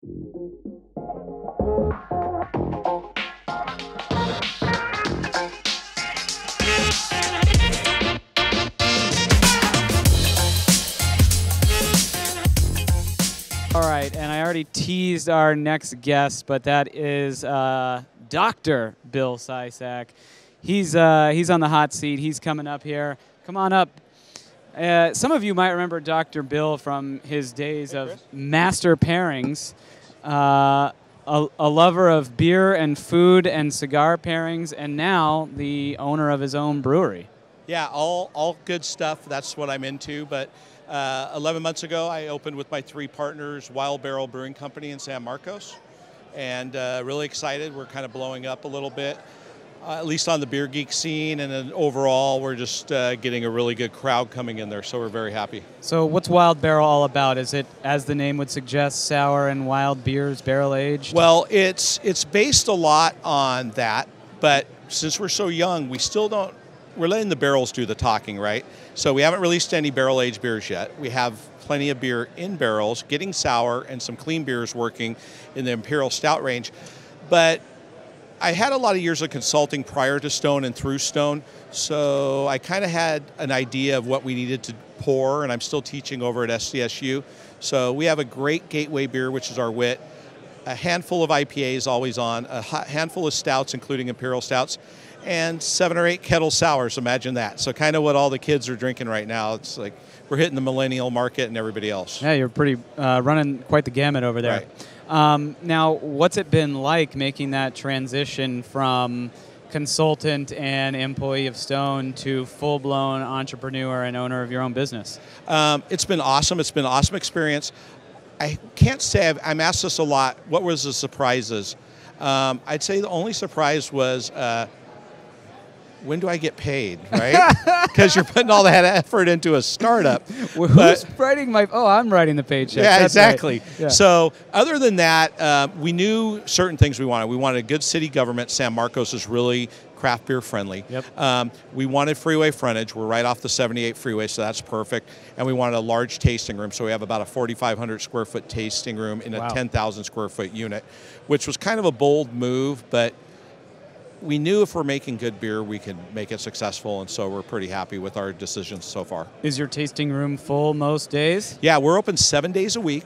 All right, and I already teased our next guest, but that is Dr. Bill Sysak. He's on the hot seat. He's coming up here. Come on up. Some of you might remember Dr. Bill from his days of master pairings, a lover of beer and food and cigar pairings, and now the owner of his own brewery. Yeah, all good stuff. That's what I'm into, but 11 months ago, I opened with my 3 partners Wild Barrel Brewing Company in San Marcos, and really excited. We're kind of blowing up a little bit, at least on the beer geek scene, and then overall, we're just getting a really good crowd coming in there, so we're very happy. So what's Wild Barrel all about? Is it, as the name would suggest, sour and wild beers, barrel-aged? Well, it's based a lot on that, but since we're so young, we still don't. We're letting the barrels do the talking, right? So we haven't released any barrel-aged beers yet. We have plenty of beer in barrels, getting sour, and some clean beers working in the Imperial Stout range. But I had a lot of years of consulting prior to Stone and through Stone, so I kind of had an idea of what we needed to pour, and I'm still teaching over at SDSU. So we have a great gateway beer, which is our wit, a handful of IPAs always on, a handful of stouts, including Imperial Stouts, and 7 or 8 kettle sours. Imagine that. So kind of what all the kids are drinking right now. It's like we're hitting the millennial market and everybody else. Yeah, you're pretty running quite the gamut over there. Right. Now, what's it been like making that transition from consultant and employee of Stone to full-blown entrepreneur and owner of your own business? It's been awesome. It's been an awesome experience. I can't say I'm asked this a lot. What was the surprises? I'd say the only surprise was when do I get paid, right? Because you're putting all that effort into a startup. Well, who's writing my? Oh, I'm writing the paycheck. Yeah, That's exactly. Right. Yeah. So other than that, we knew certain things we wanted. We wanted a good city government. San Marcos is really craft beer friendly. Yep. We wanted freeway frontage. We're right off the 78 freeway, so that's perfect. And we wanted a large tasting room. So we have about a 4,500 square foot tasting room in a 10,000 square foot unit, which was kind of a bold move, but we knew if we're making good beer, we could make it successful, and so we're pretty happy with our decisions so far. Is your tasting room full most days? Yeah, we're open 7 days a week,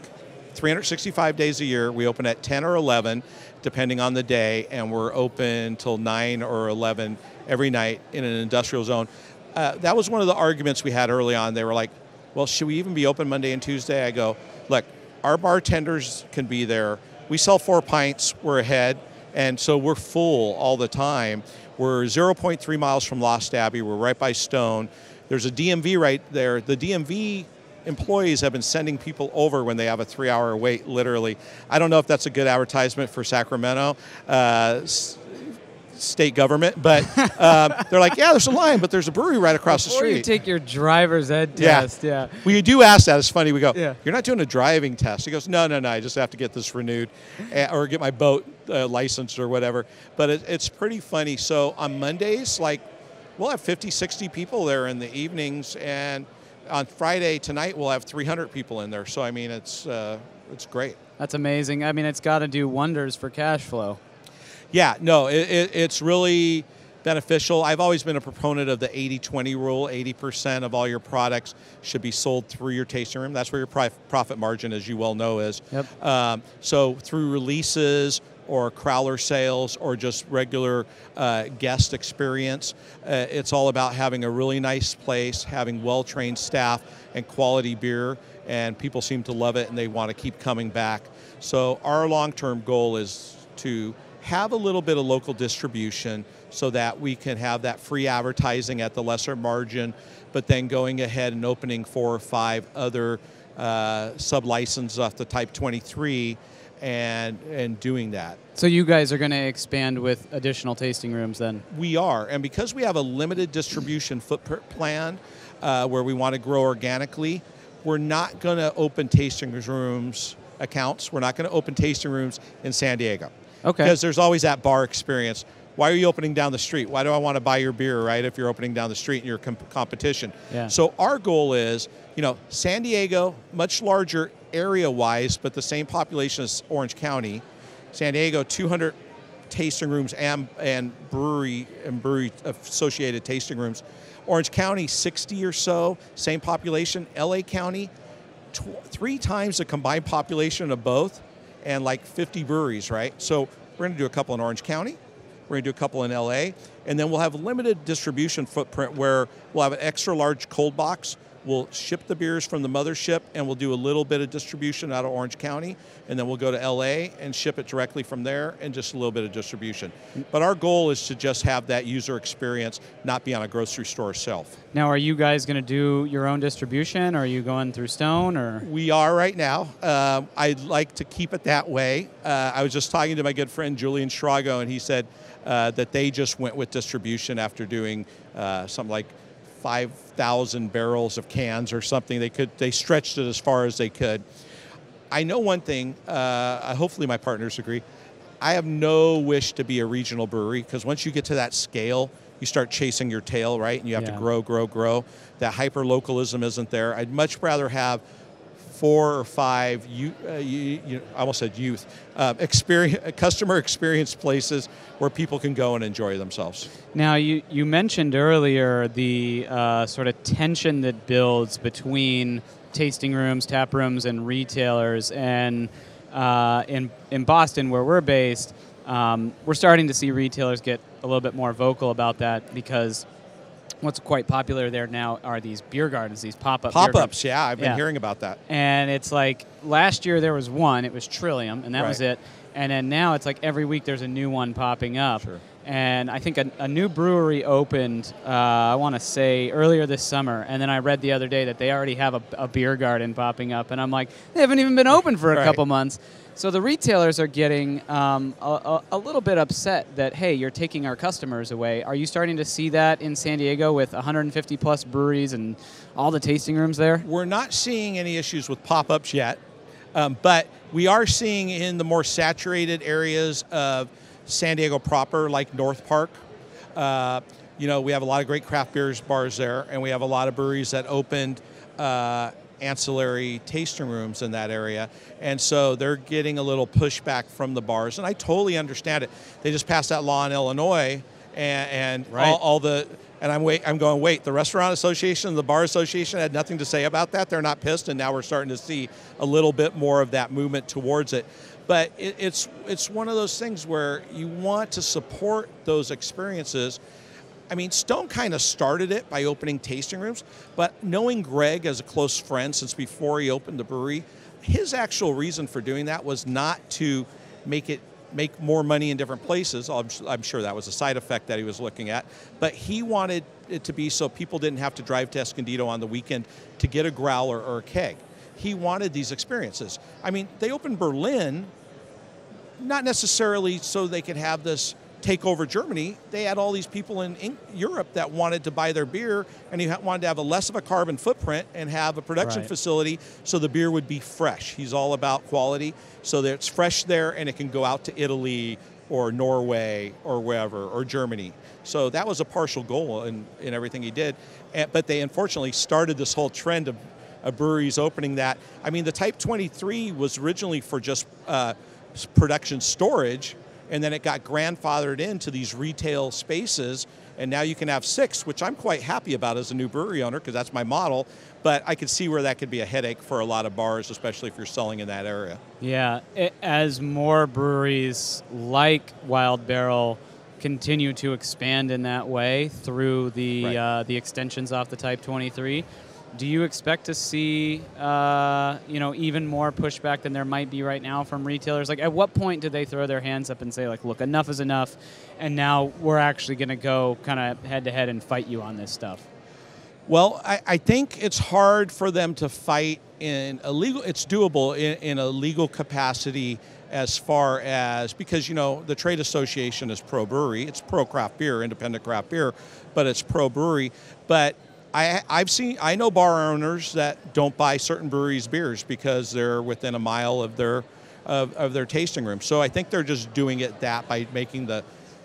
365 days a year. We open at 10 or 11, depending on the day, and we're open till 9 or 11 every night in an industrial zone. That was one of the arguments we had early on. They were like, well, should we even be open Monday and Tuesday? I go, look, our bartenders can be there. We sell 4 pints, we're ahead. And so we're full all the time. We're 0.3 miles from Lost Abbey. We're right by Stone. There's a DMV right there. The DMV employees have been sending people over when they have a 3-hour wait, literally. I don't know if that's a good advertisement for Sacramento state government, but they're like, yeah, there's a line, but there's a brewery right across the street. Before you take your driver's ed test, yeah. We do ask that. It's funny. We go, yeah. You're not doing a driving test. He goes, no, I just have to get this renewed or get my boat licensed or whatever. But it's pretty funny. So on Mondays, like, we'll have 50, 60 people there in the evenings, and on Friday tonight, we'll have 300 people in there. So, I mean, it's great. That's amazing. I mean, it's got to do wonders for cash flow. Yeah, no, it's really beneficial. I've always been a proponent of the 80-20 rule. 80% of all your products should be sold through your tasting room. That's where your profit margin, as you well know, is. Yep. So through releases or crowler sales or just regular guest experience, it's all about having a really nice place, having well-trained staff and quality beer, and people seem to love it and they want to keep coming back. So our long-term goal is to have a little bit of local distribution so that we can have that free advertising at the lesser margin, but then going ahead and opening 4 or 5 other sub-licenses off the Type 23 and doing that. So you guys are going to expand with additional tasting rooms then? We are, and because we have a limited distribution footprint plan where we want to grow organically, we're not going to open tasting rooms accounts. We're not going to open tasting rooms in San Diego. Okay. Because there's always that bar experience. why are you opening down the street? Why do I want to buy your beer, right, if you're opening down the street and you're competition? Yeah. So our goal is, San Diego, much larger area-wise, but the same population as Orange County. San Diego, 200 tasting rooms and brewery associated tasting rooms. Orange County, 60 or so, same population. LA County, 3 times the combined population of both, and like 50 breweries, right? So we're going to do a couple in Orange County. We're going to do a couple in LA. And then we'll have a limited distribution footprint where we'll have an extra large cold box. We'll ship the beers from the mothership, and we'll do a little bit of distribution out of Orange County, and then we'll go to LA and ship it directly from there, and just a little bit of distribution. But our goal is to just have that user experience, not be on a grocery store shelf. Now, are you guys going to do your own distribution, or are you going through Stone? Or we are right now. I'd like to keep it that way. I was just talking to my good friend Julian Schrago, and he said that they just went with distribution after doing something like 5,000 barrels of cans or something. They stretched it as far as they could. I know one thing, hopefully my partners agree, I have no wish to be a regional brewery, because once you get to that scale, you start chasing your tail, right? And you have to grow. That hyper-localism isn't there. I'd much rather have 4 or 5, I almost said youth, customer experience places where people can go and enjoy themselves. Now, you mentioned earlier the sort of tension that builds between tasting rooms, tap rooms, and retailers. And in Boston, where we're based, we're starting to see retailers get a little bit more vocal about that, because what's quite popular there now are these beer gardens, these pop-up beer gardens. Pop-ups, yeah, I've been hearing about that. And it's like, last year there was one, it was Trillium, and that was it. And then now it's like every week there's a new one popping up. Sure. And I think a new brewery opened, I want to say, earlier this summer. And then I read the other day that they already have a beer garden popping up. And I'm like, they haven't even been open for a couple months. So the retailers are getting a little bit upset that, hey, you're taking our customers away. Are you starting to see that in San Diego with 150 plus breweries and all the tasting rooms there? We're not seeing any issues with pop-ups yet, but we are seeing in the more saturated areas of San Diego proper, like North Park. We have a lot of great craft beers bars there, and we have a lot of breweries that opened ancillary tasting rooms in that area, and so they're getting a little pushback from the bars, and I totally understand it. They just passed that law in Illinois, and I'm going, wait, the Restaurant Association and the Bar Association had nothing to say about that? They're not pissed, and now we're starting to see a little bit more of that movement towards it. But it's one of those things where you want to support those experiences. I mean, Stone kind of started it by opening tasting rooms, but knowing Greg as a close friend since before he opened the brewery, his actual reason for doing that was not to make more money in different places. I'm sure that was a side effect that he was looking at, but he wanted it to be so people didn't have to drive to Escondido on the weekend to get a growler or a keg. He wanted these experiences. I mean, they opened Berlin, not necessarily so they could have this take over Germany. They had all these people in Europe that wanted to buy their beer, and he wanted to have a less of a carbon footprint and have a production facility so the beer would be fresh. He's all about quality, so that it's fresh there and it can go out to Italy or Norway or wherever, or Germany. So that was a partial goal in everything he did. But they unfortunately started this whole trend of breweries opening that. I mean, the Type 23 was originally for just production storage, and then it got grandfathered into these retail spaces, and now you can have 6, which I'm quite happy about as a new brewery owner, because that's my model, but I could see where that could be a headache for a lot of bars, especially if you're selling in that area. Yeah, as more breweries like Wild Barrel continue to expand in that way through the extensions off the Type 23, do you expect to see even more pushback than there might be right now from retailers? Like, at what point do they throw their hands up and say, like, look, enough is enough, and now we're actually going to go kind of head-to-head and fight you on this stuff? Well, I think it's hard for them to fight in a legal. It's doable in a legal capacity, as far as, because the trade association is pro brewery, it's pro craft beer, independent craft beer, but it's pro brewery. But I know bar owners that don't buy certain breweries' beers because they're within a mile of their tasting room. So I think they're just doing it by making the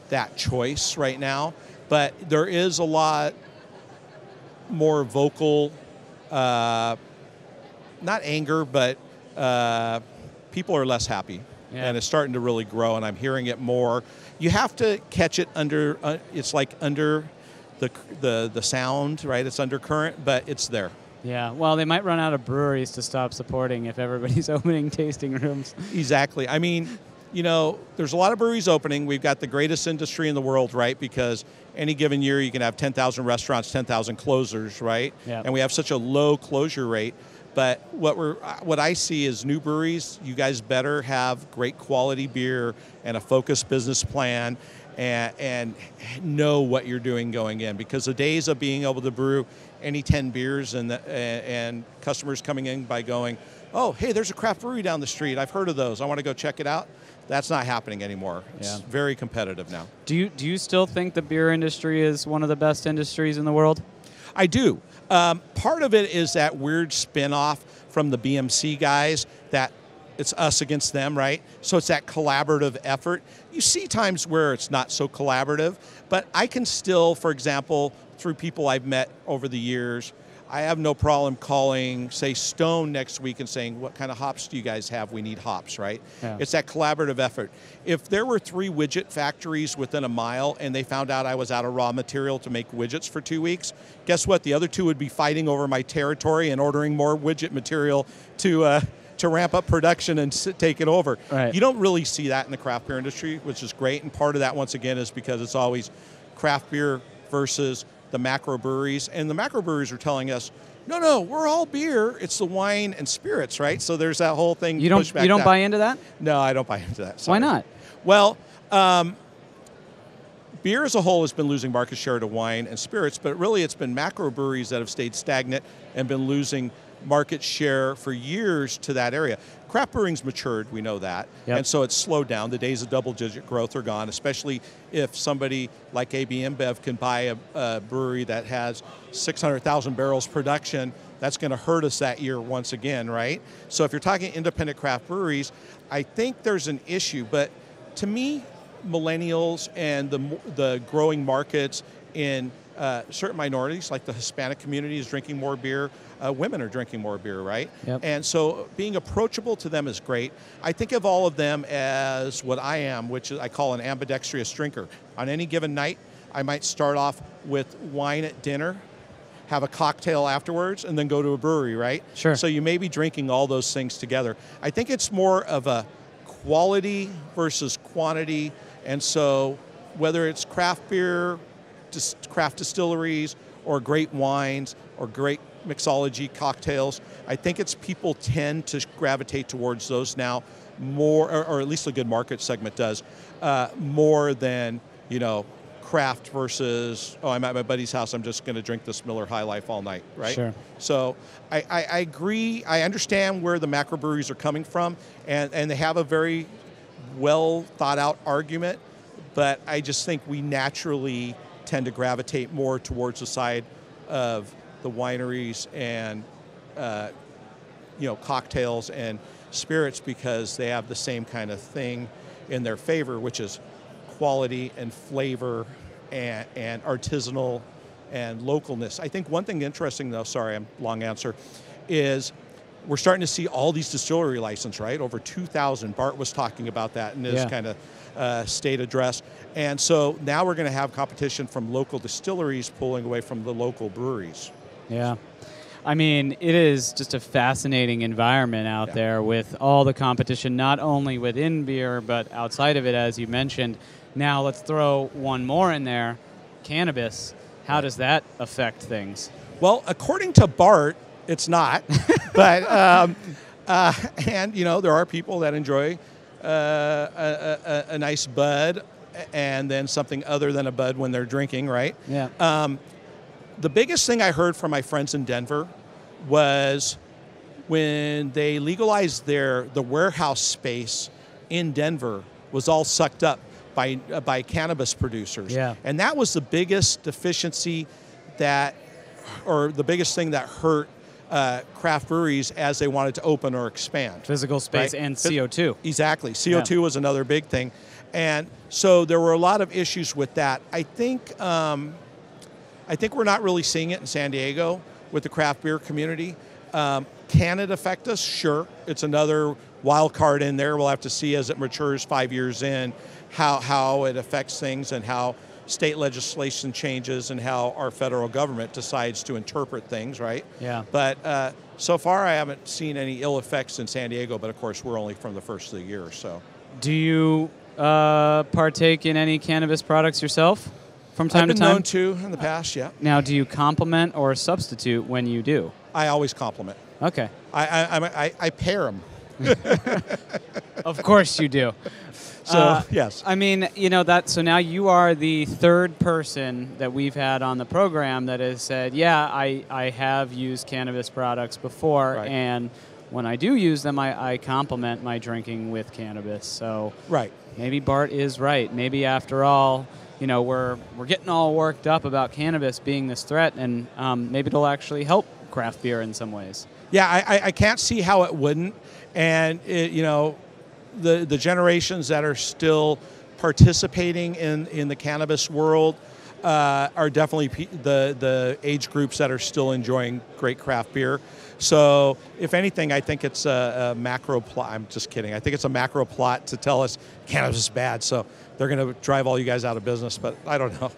that choice right now. But there is a lot more vocal, not anger, but people are less happy. Yeah. And it's starting to really grow, and I'm hearing it more. You have to catch it under, it's like under the sound, right? It's undercurrent, but it's there. Yeah, well, they might run out of breweries to stop supporting if everybody's opening tasting rooms. Exactly. I mean, you know, there's a lot of breweries opening. We've got the greatest industry in the world, right? Because any given year you can have 10,000 restaurants, 10,000 closers, right? Yeah. And we have such a low closure rate. But what I see is new breweries, you guys better have great quality beer and a focused business plan and know what you're doing going in. Because the days of being able to brew any 10 beers and customers coming in by going, oh, hey, there's a craft brewery down the street. I've heard of those. I want to go check it out. That's not happening anymore. It's very competitive now. Do you still think the beer industry is one of the best industries in the world? I do. Part of it is that weird spin-off from the BMC guys that it's us against them, right? So it's that collaborative effort. You see times where it's not so collaborative, but I can still, for example, through people I've met over the years, I have no problem calling, say, Stone next week and saying, what kind of hops do you guys have? We need hops, right? Yeah. It's that collaborative effort. If there were 3 widget factories within a mile and they found out I was out of raw material to make widgets for 2 weeks, guess what? The other 2 would be fighting over my territory and ordering more widget material to ramp up production and take it over. Right. You don't really see that in the craft beer industry, which is great. And part of that, once again, is because it's always craft beer versus the macro breweries. And the macro breweries are telling us, no, we're all beer. It's the wine and spirits, right? So there's that whole thing. You don't buy into that? No, I don't buy into that. Sorry. Why not? Well, beer as a whole has been losing market share to wine and spirits, but really it's been macro breweries that have stayed stagnant and been losing market share for years to that area. Craft brewing's matured, we know that, and so it's slowed down. The days of double-digit growth are gone, especially if somebody like AB InBev can buy a brewery that has 600,000 barrels production. That's going to hurt us that year once again, right? So if you're talking independent craft breweries, I think there's an issue, but to me, millennials and the growing markets in certain minorities, like the Hispanic community is drinking more beer, women are drinking more beer, right? Yep. And so being approachable to them is great. I think of all of them as what I am, which I call an ambidextrous drinker. On any given night, I might start off with wine at dinner, have a cocktail afterwards, and then go to a brewery, right? Sure. So you may be drinking all those things together. I think it's more of a quality versus quantity, and so whether it's craft beer, craft distilleries, or great wines, or great mixology cocktails, I think it's people tend to gravitate towards those now more, or at least a good market segment does, more than, craft versus, I'm at my buddy's house, I'm just going to drink this Miller High Life all night, right? Sure. So I agree, I understand where the macro breweries are coming from, and they have a very well thought out argument, but I just think we naturally tend to gravitate more towards the side of the wineries and cocktails and spirits because they have the same kind of thing in their favor, which is quality and flavor and artisanal and localness. I think one thing interesting, though, sorry, I'm long answer, is we're starting to see all these distillery license, right? Over 2,000. Bart was talking about that in his kind of state address. And so now we're going to have competition from local distilleries pulling away from the local breweries. Yeah. I mean, it is just a fascinating environment out there with all the competition, not only within beer, but outside of it, as you mentioned. Now let's throw one more in there, cannabis. How does that affect things? Well, according to Bart, it's not. But, and, there are people that enjoy a nice bud and then something other than a bud when they're drinking, right? Yeah. The biggest thing I heard from my friends in Denver was when they legalized the warehouse space in Denver was all sucked up by cannabis producers. Yeah. And that was the biggest deficiency or the biggest thing that hurt craft breweries as they wanted to open or expand. Physical space, right? And CO2. Exactly. CO2 was another big thing. And so there were a lot of issues with that. I think we're not really seeing it in San Diego with the craft beer community. Can it affect us? Sure. It's another wild card in there. We'll have to see as it matures 5 years in how it affects things and how state legislation changes and how our federal government decides to interpret things, right? Yeah. But so far I haven't seen any ill effects in San Diego, but of course we're only from the first of the year, so. Do you partake in any cannabis products yourself from time to time? I've been known to in the past, yeah. Now, do you complement or substitute when you do? I always compliment. Okay. I pair them. Of course you do. So, yes. I mean, you know, so now you are the third person that we've had on the program that has said, yeah, I have used cannabis products before, Right. and when I do use them, I complement my drinking with cannabis. So Right. maybe Bart is right. Maybe after all, you know, we're getting all worked up about cannabis being this threat, and maybe it'll actually help craft beer in some ways. Yeah, I can't see how it wouldn't. And, you know, the generations that are still participating in the cannabis world are definitely the age groups that are still enjoying great craft beer. So, if anything, I think it's a macro plot. I'm just kidding. I think it's a macro plot to tell us cannabis is bad. So they're going to drive all you guys out of business. But I don't know.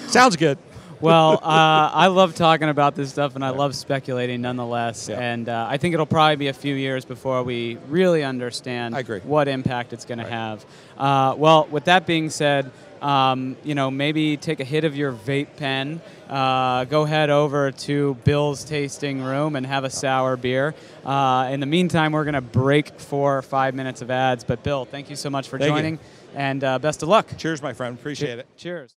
Sounds good. Well, I love talking about this stuff, and I love speculating nonetheless. Yeah. And I think it'll probably be a few years before we really understand I agree. what impact it's going to Right. have. Well, with that being said, you know, maybe take a hit of your vape pen, go head over to Bill's tasting room and have a sour beer. In the meantime, we're going to break for 5 minutes of ads. But Bill, thank you so much for Thank you. joining, and best of luck. Cheers, my friend. Appreciate it. Cheers.